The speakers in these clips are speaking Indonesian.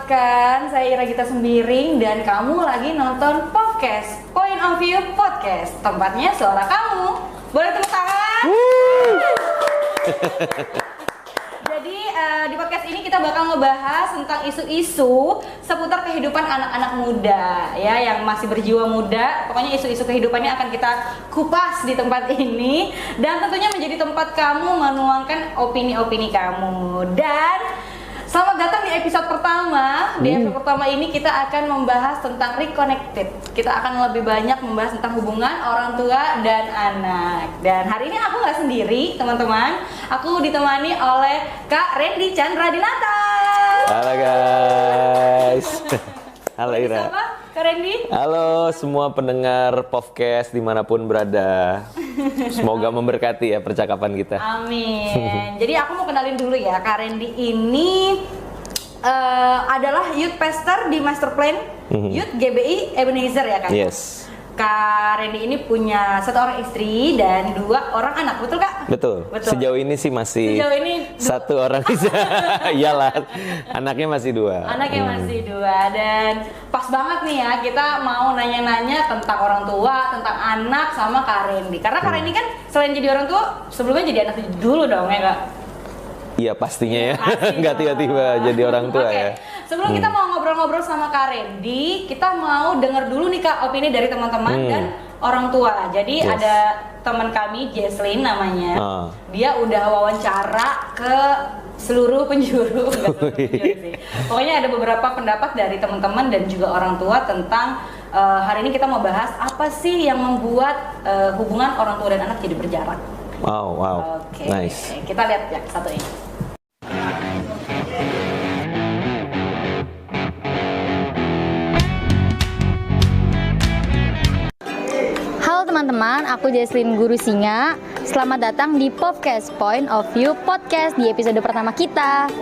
mengucapkan saya Ira Gita Sembiring dan kamu lagi nonton podcast Point of View Podcast. Tempatnya suara kamu. Boleh tepuk tangan? Jadi di podcast ini kita bakal ngebahas tentang isu-isu seputar kehidupan anak-anak muda ya yang masih berjiwa muda. Pokoknya isu-isu kehidupannya akan kita kupas di tempat ini dan tentunya menjadi tempat kamu menuangkan opini-opini kamu. Dan selamat datang di episode pertama. Di episode pertama ini kita akan membahas tentang reconnected. Kita akan lebih banyak membahas tentang hubungan orang tua dan anak. Dan hari ini aku nggak sendiri, teman-teman. Aku ditemani oleh Kak Randy Chandra Dinata. Halo guys. Halo Ira. Siapa? Kak Randy. Halo semua pendengar podcast dimanapun berada. Semoga memberkati ya percakapan kita. Amin. Jadi aku mau kenalin dulu ya, Kak Randy ini adalah youth pastor di Master Plan Youth GBI Ebenezer ya Kak? Yes. Kak Randy ini punya 1 orang istri dan 2 orang anak, betul Kak? Betul. Sejauh ini sih masih Sejauh ini 1 orang bisa. Iyalah, anaknya masih 2. Anaknya masih 2 dan pas banget nih ya kita mau nanya-nanya tentang orang tua, tentang anak sama Kak Randy. Karena Kak Randy kan selain jadi orang tua, sebelumnya jadi anak dulu dong ya Kak? Iya pastinya ya, nggak tiba-tiba jadi orang tua ya. Sebelum kita mau ngobrol-ngobrol sama Kak Randy, kita mau denger dulu nih Kak opini dari teman-teman dan orang tua. Jadi ada teman kami, Jesslyn namanya, dia udah wawancara ke seluruh penjuru. Pokoknya ada beberapa pendapat dari teman-teman dan juga orang tua tentang hari ini kita mau bahas apa sih yang membuat hubungan orang tua dan anak jadi berjarak. Wow, nice. Kita lihat ya satu ini. Halo teman-teman, aku Jesslyn Guru Singa. Selamat datang di podcast Point of View Podcast di episode pertama kita.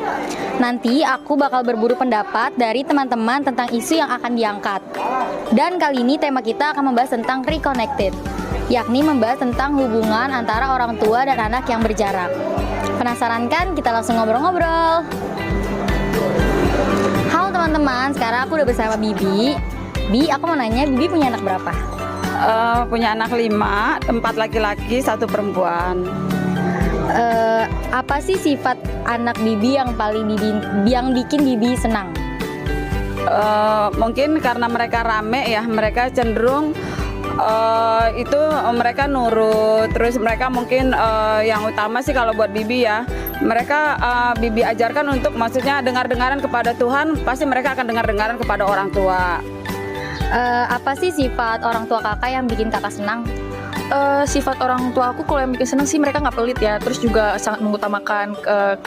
Nanti aku bakal berburu pendapat dari teman-teman tentang isu yang akan diangkat. Dan kali ini tema kita akan membahas tentang reconnected, yakni membahas tentang hubungan antara orang tua dan anak yang berjarak. Penasaran kan? Kita langsung ngobrol-ngobrol. Halo teman-teman, sekarang aku udah bersama Bibi. Bi, aku mau nanya, Bibi punya anak berapa? Punya anak 5, 4 laki-laki, 1 perempuan. Apa sih sifat anak Bibi yang paling bikin Bibi senang? Mungkin karena mereka rame ya, mereka cenderung itu mereka nurut. Terus mereka mungkin yang utama sih kalau buat Bibi ya, mereka Bibi ajarkan untuk maksudnya dengar-dengaran kepada Tuhan, pasti mereka akan dengar-dengaran kepada orang tua. Apa sih sifat orang tua kakak yang bikin kakak senang? Sifat orang tua aku kalau yang bikin senang sih mereka nggak pelit ya, terus juga sangat mengutamakan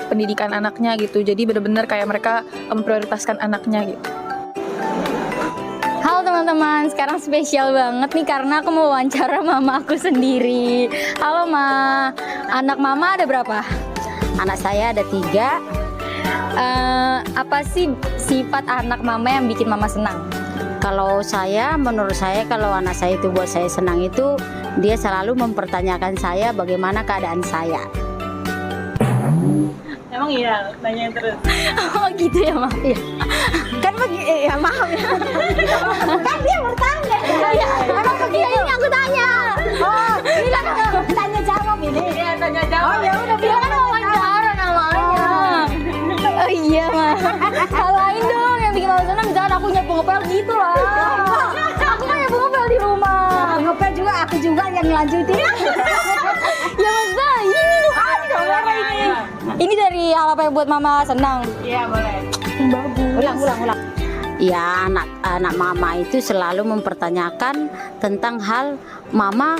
pendidikan anaknya gitu. Jadi benar-benar kayak mereka memprioritaskan anaknya gitu. Halo teman-teman, sekarang spesial banget nih karena aku mau wawancara mama aku sendiri. Halo Ma, anak mama ada berapa? Anak saya ada 3. Apa sih sifat anak mama yang bikin mama senang? Kalau saya, menurut saya kalau anak saya itu buat saya senang itu dia selalu mempertanyakan saya bagaimana keadaan saya. Emang iya, nanyain terus. Oh gitu ya Ma? Ya. Kan ya maaf ya. Kan dia bertanya. Ya, emang begini ini aku tanya. Oh, ini kan tanya jawab ini. Iya, tanya jawab. Oh ya udah Dia kan wawancara namanya. Oh iya Ma. Lain dong yang bikin mama senang, misalkan aku nyapu ngepel gitu lah. Aku kan nyapu ngepel di rumah. ngepel juga aku juga yang lanjutin. Ya maksudnya ini kan kamera ini. Ini dari hal apa yang buat mama senang? Iya, boleh. Ulang. Ya, anak mama itu selalu mempertanyakan tentang hal mama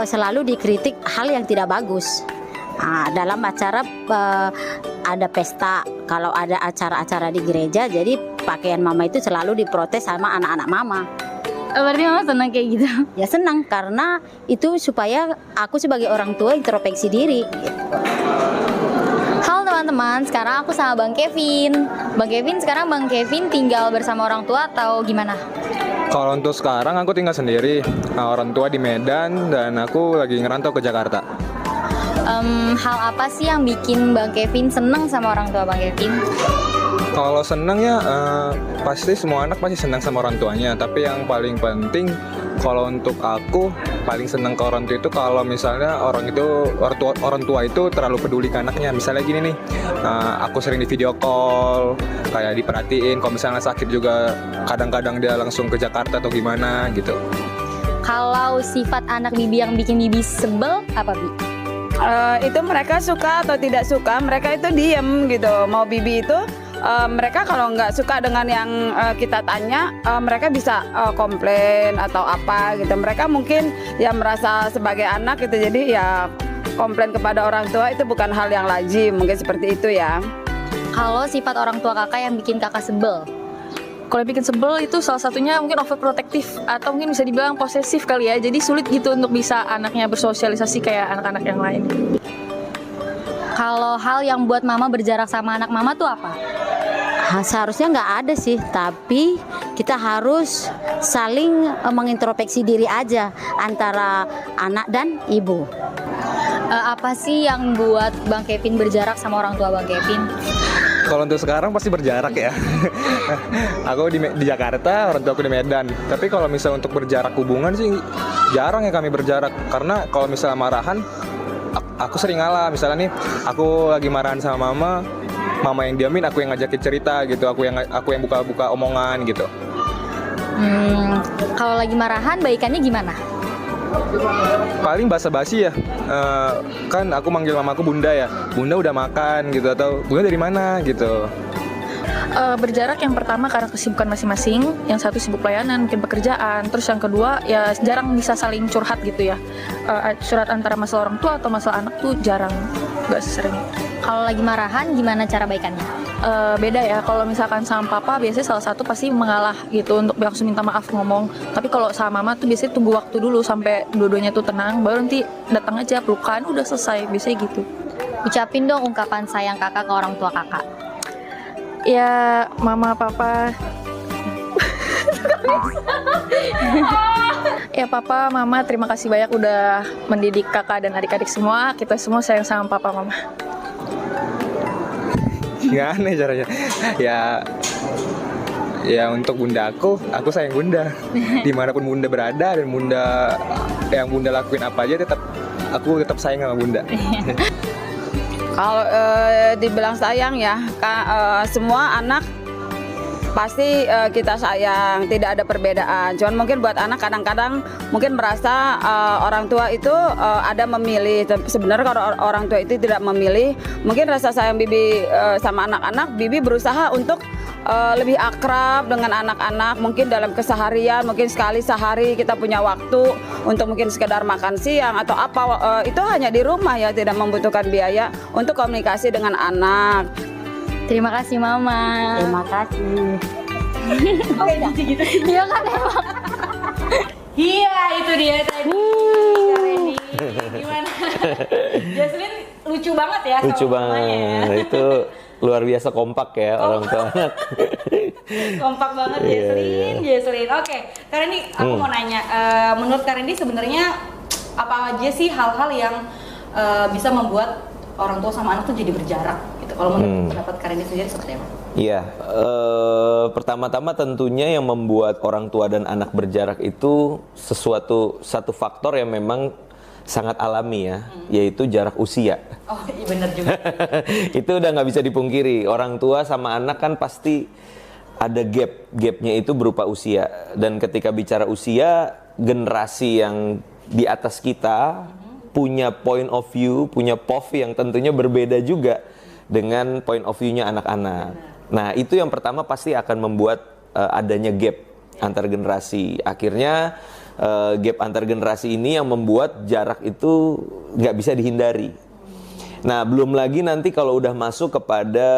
selalu dikritik hal yang tidak bagus. Dalam acara ada pesta, kalau ada acara-acara di gereja, jadi pakaian mama itu selalu diprotes sama anak-anak mama. Berarti mama senang kayak gitu? Ya senang karena itu supaya aku sebagai orang tua introspeksi diri. Halo teman-teman, sekarang aku sama Bang Kevin. Sekarang Bang Kevin tinggal bersama orang tua atau gimana? Kalau untuk sekarang aku tinggal sendiri, orang tua di Medan dan aku lagi ngerantau ke Jakarta. Hal apa sih yang bikin Bang Kevin seneng sama orang tua Bang Kevin? Kalau senang ya pasti semua anak pasti senang sama orang tuanya. Tapi yang paling penting kalau untuk aku paling senang ke orang tua itu kalau misalnya orang tua itu terlalu peduli ke anaknya. Misalnya gini nih, aku sering di video call, kayak diperhatiin. Kalau misalnya sakit juga kadang-kadang dia langsung ke Jakarta atau gimana gitu. Kalau sifat anak Bibi yang bikin Bibi sebel apa Bi? Itu mereka suka atau tidak suka, mereka itu diem gitu. Mau Bibi itu mereka kalau nggak suka dengan yang kita tanya, mereka bisa komplain atau apa gitu. Mereka mungkin ya merasa sebagai anak gitu, jadi ya komplain kepada orang tua itu bukan hal yang lazim, mungkin seperti itu ya. Kalau sifat orang tua kakak yang bikin kakak sebel? Kalau yang bikin sebel itu salah satunya mungkin overprotective atau mungkin bisa dibilang posesif kali ya. Jadi sulit gitu untuk bisa anaknya bersosialisasi kayak anak-anak yang lain. Kalau hal yang buat mama berjarak sama anak mama tuh apa? Seharusnya nggak ada sih, tapi kita harus saling mengintrospeksi diri aja antara anak dan ibu. Apa sih yang buat Bang Kevin berjarak sama orang tua Bang Kevin? Kalau untuk sekarang pasti berjarak ya. Aku di Jakarta, orang tua aku di Medan. Tapi kalau misalnya untuk berjarak hubungan sih jarang ya kami berjarak. Karena kalau misalnya marahan, aku sering ngalah. Misalnya nih, aku lagi marahan sama mama yang diamin, aku yang ngajakin cerita gitu. Aku yang buka-buka omongan gitu. Kalau lagi marahan, baikannya gimana? Paling basa-basi ya, kan aku manggil mamaku bunda ya, bunda udah makan gitu, atau bunda dari mana gitu. Berjarak yang pertama karena kesibukan masing-masing, yang satu sibuk pelayanan, mungkin pekerjaan, terus yang kedua ya jarang bisa saling curhat gitu ya. Curhat antara masalah orang tua atau masalah anak tuh jarang, gak sering. Kalau lagi marahan, gimana cara baikannya? Beda ya, kalau misalkan sama papa biasanya salah satu pasti mengalah gitu untuk langsung minta maaf ngomong. Tapi kalau sama mama tuh biasanya tunggu waktu dulu sampai dua-duanya tuh tenang, baru nanti datang aja pelukan udah selesai, biasanya gitu. Ucapin dong ungkapan sayang kakak ke orang tua kakak. Ya mama papa ya papa mama terima kasih banyak udah mendidik kakak dan adik-adik semua. Kita semua sayang sama papa mama. Nggak aneh caranya. Ya untuk bunda aku sayang bunda. Dimanapun bunda berada dan yang bunda lakuin apa aja aku tetap sayang sama bunda. Kalau dibilang sayang ya, semua anak pasti kita sayang, tidak ada perbedaan. Cuman mungkin buat anak kadang-kadang mungkin merasa orang tua itu ada memilih. Sebenarnya kalau orang tua itu tidak memilih, mungkin rasa sayang Bibi sama anak-anak, Bibi berusaha untuk lebih akrab dengan anak-anak. Mungkin dalam keseharian, mungkin sekali sehari kita punya waktu untuk mungkin sekedar makan siang atau apa, itu hanya di rumah ya, tidak membutuhkan biaya untuk komunikasi dengan anak. Terima kasih Mama. Terima kasih. Gitu. Iya kan emang. Iya, itu dia tadi. Kak Randy. Gimana? Jocelyn lucu banget ya Lucu sama mamanya banget. ya. Itu luar biasa kompak ya orang tua anak. Kompak banget Jocelyn. Oke, Kak Randy, aku mau nanya, menurut Kak Randy sebenarnya apa aja sih hal-hal yang bisa membuat orang tua sama anak tuh jadi berjarak gitu? Kalau menurut pendapat Kak Randy sendiri seperti apa? Iya, pertama-tama tentunya yang membuat orang tua dan anak berjarak itu satu faktor yang memang sangat alami ya, yaitu jarak usia. Oh iya benar juga. Itu udah nggak bisa dipungkiri. Orang tua sama anak kan pasti ada gapnya itu berupa usia. Dan ketika bicara usia, generasi yang di atas kita punya point of view, punya POV yang tentunya berbeda juga dengan point of view-nya anak-anak. Nah itu yang pertama pasti akan membuat adanya gap antar generasi. Akhirnya gap antar generasi ini yang membuat jarak itu nggak bisa dihindari. Nah belum lagi nanti kalau udah masuk kepada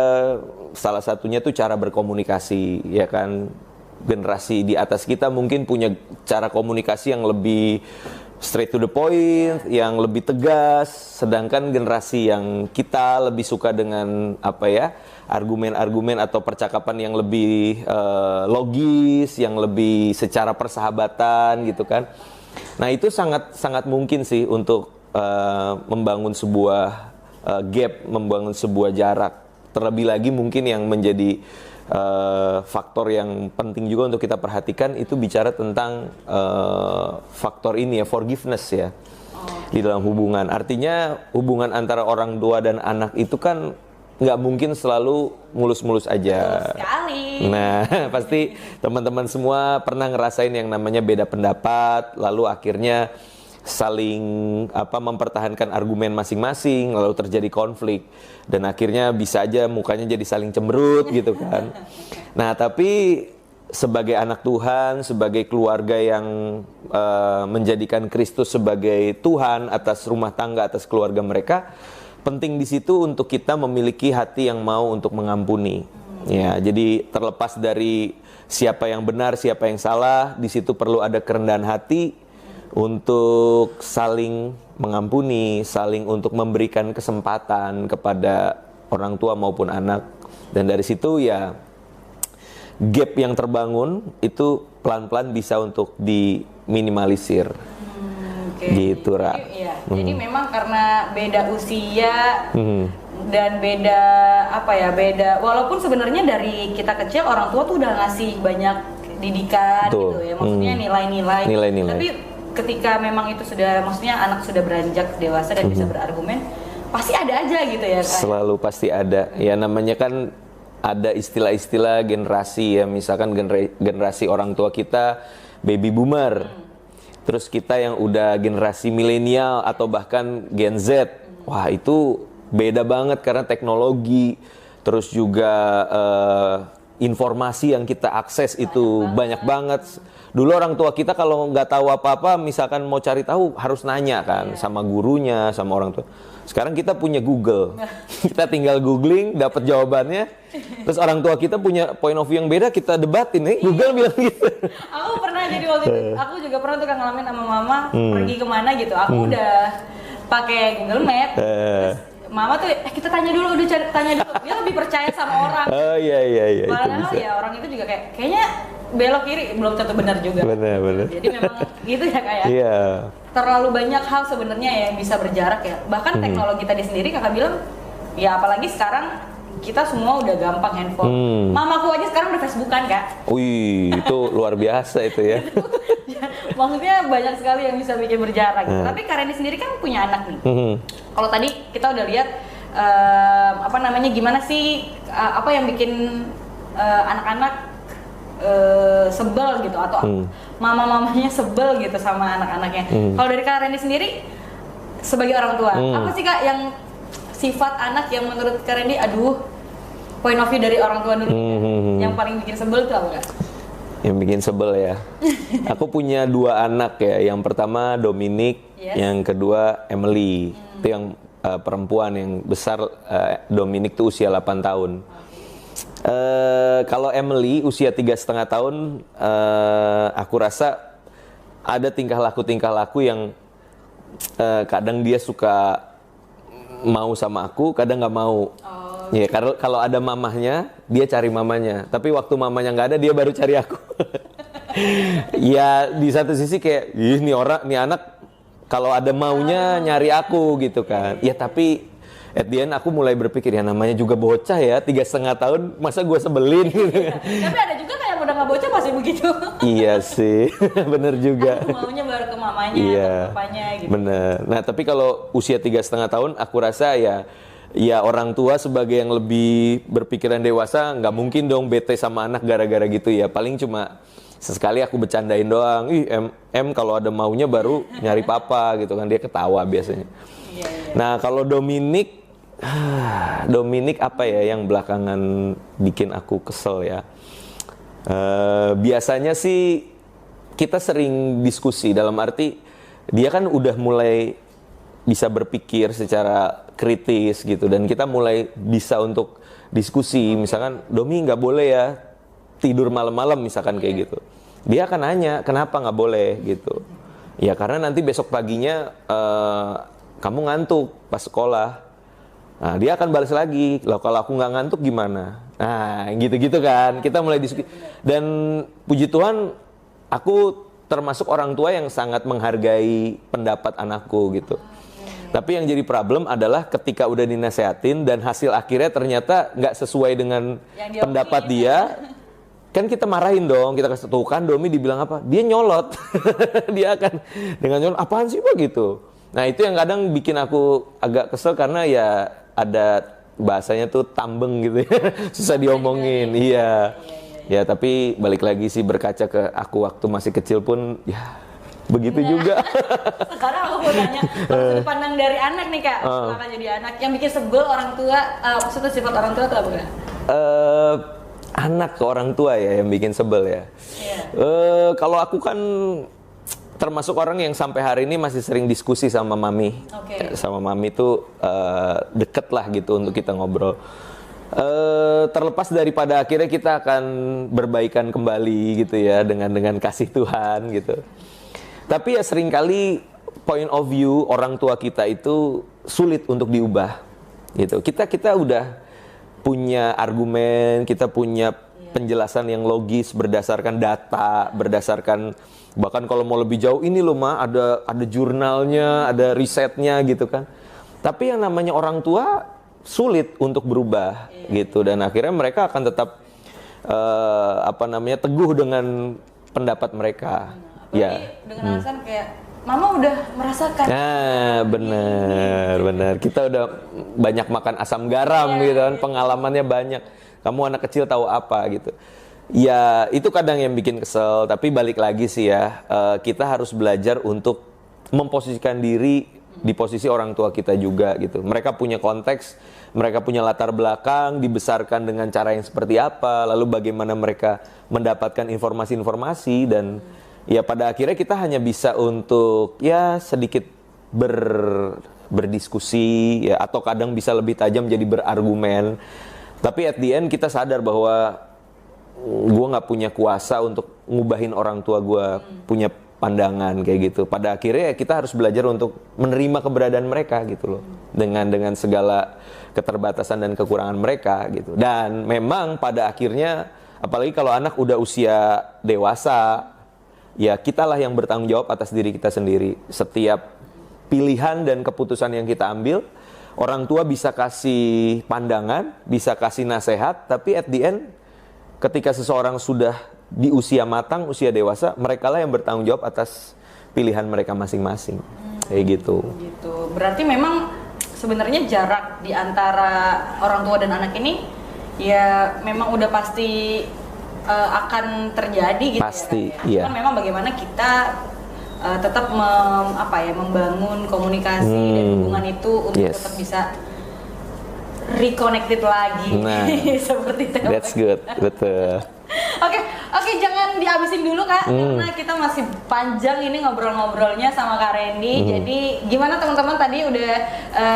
salah satunya tuh cara berkomunikasi, ya kan. Generasi di atas kita mungkin punya cara komunikasi yang lebih straight to the point, yang lebih tegas, sedangkan generasi yang kita lebih suka dengan argumen-argumen atau percakapan yang lebih logis, yang lebih secara persahabatan gitu kan. Nah itu sangat mungkin sih untuk membangun sebuah gap, membangun sebuah jarak. Terlebih lagi mungkin yang menjadi faktor yang penting juga untuk kita perhatikan itu bicara tentang faktor ini ya, forgiveness ya, di dalam hubungan. Artinya hubungan antara orang tua dan anak itu kan nggak mungkin selalu mulus-mulus aja. Sekali. Nah, pasti teman-teman semua pernah ngerasain yang namanya beda pendapat, lalu akhirnya saling mempertahankan argumen masing-masing, lalu terjadi konflik dan akhirnya bisa aja mukanya jadi saling cemberut gitu kan. Nah, tapi sebagai anak Tuhan, sebagai keluarga yang menjadikan Kristus sebagai Tuhan atas rumah tangga, atas keluarga mereka, penting di situ untuk kita memiliki hati yang mau untuk mengampuni. Ya, jadi terlepas dari siapa yang benar, siapa yang salah, di situ perlu ada kerendahan hati untuk saling mengampuni, saling untuk memberikan kesempatan kepada orang tua maupun anak. Dan dari situ ya gap yang terbangun itu pelan-pelan bisa untuk diminimalisir. Gitu, Ra. Jadi memang karena beda usia dan beda beda, walaupun sebenarnya dari kita kecil orang tua tuh udah ngasih banyak didikan gitu ya, maksudnya nilai-nilai. Tapi ketika memang itu sudah, maksudnya anak sudah beranjak dewasa dan bisa berargumen, pasti ada aja gitu ya, Kak? Selalu pasti ada. Ya namanya kan ada istilah-istilah generasi ya, misalkan generasi orang tua kita baby boomer. Terus kita yang udah generasi milenial atau bahkan Gen Z. Wah, itu beda banget karena teknologi, terus juga informasi yang kita akses itu banyak banget. Dulu orang tua kita kalau nggak tahu apa-apa, misalkan mau cari tahu harus nanya kan sama gurunya, sama orang tua. Sekarang kita punya Google, kita tinggal googling, dapat jawabannya. Terus orang tua kita punya point of view yang beda, kita debatin nih. Google bilang gitu. Aku pernah jadi waktu itu, aku juga pernah tuh ngalamin sama mama pergi kemana gitu. Aku udah pakai Google Map. Terus mama tuh kita tanya dulu, tanya dulu. Dia lebih percaya sama orang. Oh iya. Padahal ya orang itu juga kayaknya belok kiri belum tentu benar juga. Benar. Jadi memang gitu ya, Kak ya. Iya. Terlalu banyak hal sebenarnya yang bisa berjarak ya. Bahkan teknologi tadi sendiri Kakak bilang, ya apalagi sekarang kita semua udah gampang handphone. Mamaku aja sekarang udah Facebookan, Kak. Wih, itu luar biasa itu ya. Maksudnya banyak sekali yang bisa bikin berjarak. Tapi Kak Randy sendiri kan punya anak nih. Kalau tadi kita udah lihat gimana sih apa yang bikin anak-anak sebel gitu atau mama-mamanya sebel gitu sama anak-anaknya. Kalau dari Kak Randy sendiri sebagai orang tua, apa sih Kak yang sifat anak yang menurut Kak Randy, point of view dari orang tua dulu yang paling bikin sebel tuh apa Kak? Yang bikin sebel ya. Aku punya 2 anak ya. Yang pertama Dominic, yang kedua Emily. Itu yang perempuan, yang besar Dominic tuh usia 8 tahun. Kalau Emily usia 3,5 tahun, aku rasa ada tingkah laku yang kadang dia suka mau sama aku, kadang nggak mau. Ya, kalau ada mamahnya, dia cari mamanya. Tapi waktu mamanya nggak ada, dia baru cari aku. Ya di satu sisi kayak, nih anak kalau ada maunya nyari aku gitu kan. Ya tapi at the end aku mulai berpikir, ya namanya juga bocah ya, 3,5 tahun, masa gue sebelin gitu kan. Tapi ada juga kayak udah nggak bocah masih begitu. Iya sih, bener juga. Aku maunya baru ke mamanya, iya, ke papanya gitu. Bener. Nah tapi kalau usia 3,5 tahun, aku rasa ya orang tua sebagai yang lebih berpikiran dewasa nggak mungkin dong bete sama anak gara-gara gitu ya. Paling cuma sesekali aku bercandain doang. Kalau ada maunya baru nyari papa gitu kan, dia ketawa biasanya. Iya. Nah kalau Dominic apa ya yang belakangan bikin aku kesel ya. Biasanya sih kita sering diskusi, dalam arti dia kan udah mulai bisa berpikir secara kritis gitu, dan kita mulai bisa untuk diskusi. Misalkan Domi nggak boleh ya tidur malam-malam misalkan kayak gitu, dia akan nanya kenapa nggak boleh gitu. Ya karena nanti besok paginya kamu ngantuk pas sekolah. Nah dia akan balas lagi, loh kalau aku nggak ngantuk gimana? Nah gitu-gitu kan, kita mulai diskusi. Dan puji Tuhan aku termasuk orang tua yang sangat menghargai pendapat anakku gitu. Tapi yang jadi problem adalah ketika udah dinasehatin dan hasil akhirnya ternyata nggak sesuai dengan Yang dia pendapat dia, kan kita marahin dong, kita kasih tahu kan Domi dibilang apa? Dia nyolot. Dia akan dengan nyolot, apaan sih Pak gitu. Nah itu yang kadang bikin aku agak kesel karena ya ada bahasanya tuh tambeng gitu ya. Susah diomongin, iya. Ya tapi balik lagi sih berkaca ke aku waktu masih kecil pun ya begitu juga. Sekarang aku mau tanya, kalau sudut pandang dari anak nih Kak, setelah Kak jadi anak, yang bikin sebel orang tua, maksudnya sifat orang tua itu apa Kak? Anak ke orang tua ya yang bikin sebel ya. Kalau aku kan termasuk orang yang sampai hari ini masih sering diskusi sama mami. Sama mami tuh deket lah gitu untuk kita ngobrol. Terlepas daripada akhirnya kita akan berbaikan kembali gitu ya dengan kasih Tuhan gitu. Tapi ya seringkali point of view orang tua kita itu sulit untuk diubah gitu. Kita udah punya argumen, kita punya penjelasan yang logis berdasarkan data, berdasarkan bahkan kalau mau lebih jauh ini loh Ma, ada jurnalnya, ada risetnya gitu kan. Tapi yang namanya orang tua sulit untuk berubah gitu, dan akhirnya mereka akan tetap teguh dengan pendapat mereka. Dengan alasan kayak Mama udah merasakan. Nah, benar. Kita udah banyak makan asam garam gitu kan, pengalamannya banyak. Kamu anak kecil tahu apa gitu. Ya, itu kadang yang bikin kesel, tapi balik lagi sih ya, kita harus belajar untuk memposisikan diri di posisi orang tua kita juga gitu. Mereka punya konteks, mereka punya latar belakang, dibesarkan dengan cara yang seperti apa, lalu bagaimana mereka mendapatkan informasi-informasi, dan ya pada akhirnya kita hanya bisa untuk ya sedikit berdiskusi ya, atau kadang bisa lebih tajam jadi berargumen. Tapi at the end kita sadar bahwa gue nggak punya kuasa untuk ngubahin orang tua gue punya pandangan kayak gitu. Pada akhirnya ya kita harus belajar untuk menerima keberadaan mereka gitu loh, dengan segala keterbatasan dan kekurangan mereka gitu. Dan memang pada akhirnya apalagi kalau anak udah usia dewasa, ya kitalah yang bertanggung jawab atas diri kita sendiri. Setiap pilihan dan keputusan yang kita ambil, orang tua bisa kasih pandangan, bisa kasih nasihat, tapi at the end ketika seseorang sudah di usia matang, usia dewasa, merekalah yang bertanggung jawab atas pilihan mereka masing-masing. Kayak gitu. Berarti memang sebenarnya jarak di antara orang tua dan anak ini ya memang udah pasti akan terjadi gitu. Pasti, ya. iya. Cuman memang bagaimana kita tetap membangun komunikasi dan hubungan itu untuk tetap bisa reconnected lagi. Nah, seperti itu. that's good, betul. Oke, jangan dihabisin dulu Kak, karena kita masih panjang ini ngobrol-ngobrolnya sama Kak Randy. Jadi gimana teman-teman tadi udah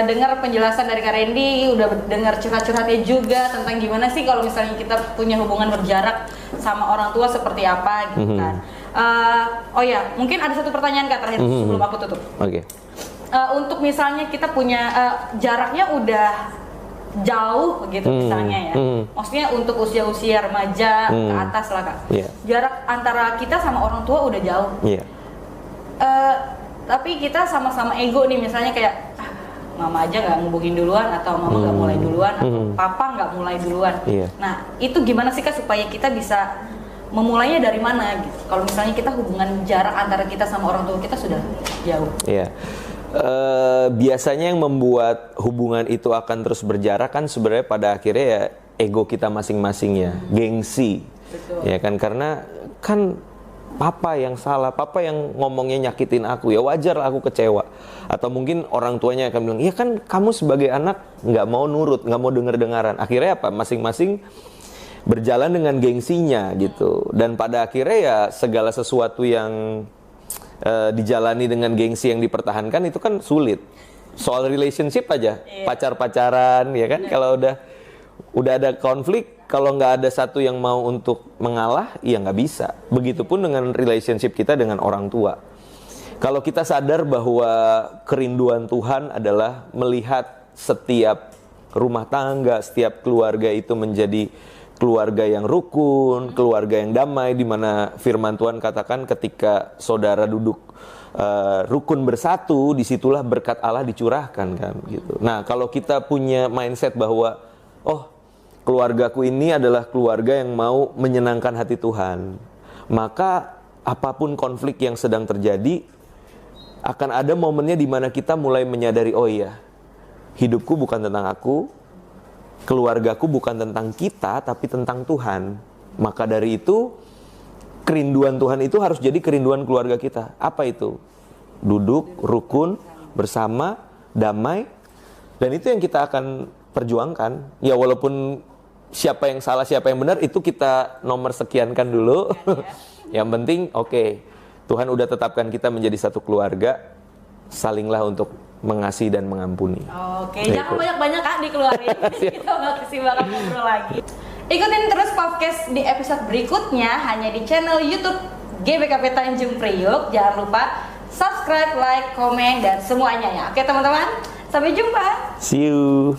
dengar penjelasan dari Kak Randy, udah dengar curhat-curhatnya juga tentang gimana sih kalau misalnya kita punya hubungan berjarak sama orang tua seperti apa gitu kan. Oh ya, mungkin ada satu pertanyaan Kak terakhir sebelum aku tutup. Oke. Untuk misalnya kita punya jaraknya udah jauh gitu misalnya ya, maksudnya untuk usia-usia remaja ke atas lah Kak, jarak antara kita sama orang tua udah jauh, tapi kita sama-sama ego nih, misalnya kayak mama aja nggak ngubungin duluan, atau mama nggak mulai duluan, atau papa nggak mulai duluan. Nah itu gimana sih Kak supaya kita bisa memulainya dari mana gitu, kalau misalnya kita hubungan jarak antara kita sama orang tua kita sudah jauh? Biasanya yang membuat hubungan itu akan terus berjarak kan sebenarnya pada akhirnya ya ego kita masing-masing ya, gengsi. Betul. Ya kan, karena kan papa yang salah, papa yang ngomongnya nyakitin aku, ya wajar aku kecewa. Atau mungkin orang tuanya akan bilang, ya kan kamu sebagai anak nggak mau nurut, nggak mau denger-dengaran. Akhirnya apa? Masing-masing berjalan dengan gengsinya gitu. Dan pada akhirnya ya segala sesuatu yang dijalani dengan gengsi yang dipertahankan itu kan sulit. Soal relationship aja, pacar-pacaran ya kan, kalau udah ada konflik, kalau nggak ada satu yang mau untuk mengalah, ya nggak bisa. Begitupun dengan relationship kita dengan orang tua. Kalau kita sadar bahwa kerinduan Tuhan adalah melihat setiap rumah tangga, setiap keluarga itu menjadi keluarga yang rukun, keluarga yang damai, di mana firman Tuhan katakan ketika saudara duduk rukun bersatu, disitulah berkat Allah dicurahkan kan gitu. Nah kalau kita punya mindset bahwa keluargaku ini adalah keluarga yang mau menyenangkan hati Tuhan, maka apapun konflik yang sedang terjadi akan ada momennya di mana kita mulai menyadari, oh iya, hidupku bukan tentang aku, keluargaku bukan tentang kita, tapi tentang Tuhan. Maka dari itu, kerinduan Tuhan itu harus jadi kerinduan keluarga kita. Apa itu? Duduk, rukun, bersama, damai. Dan itu yang kita akan perjuangkan. Ya walaupun siapa yang salah, siapa yang benar, itu kita nomor sekiankan dulu. Yang penting, Tuhan udah tetapkan kita menjadi satu keluarga, salinglah untuk mengasihi dan mengampuni. Jangan banyak-banyak Kak dikeluarin. Kita makasih banget ngobrol lagi. Ikutin terus podcast di episode berikutnya hanya di channel YouTube GBKP Tanjung Priok. Jangan lupa subscribe, like, komen, dan semuanya ya. Oke teman-teman, sampai jumpa. See you.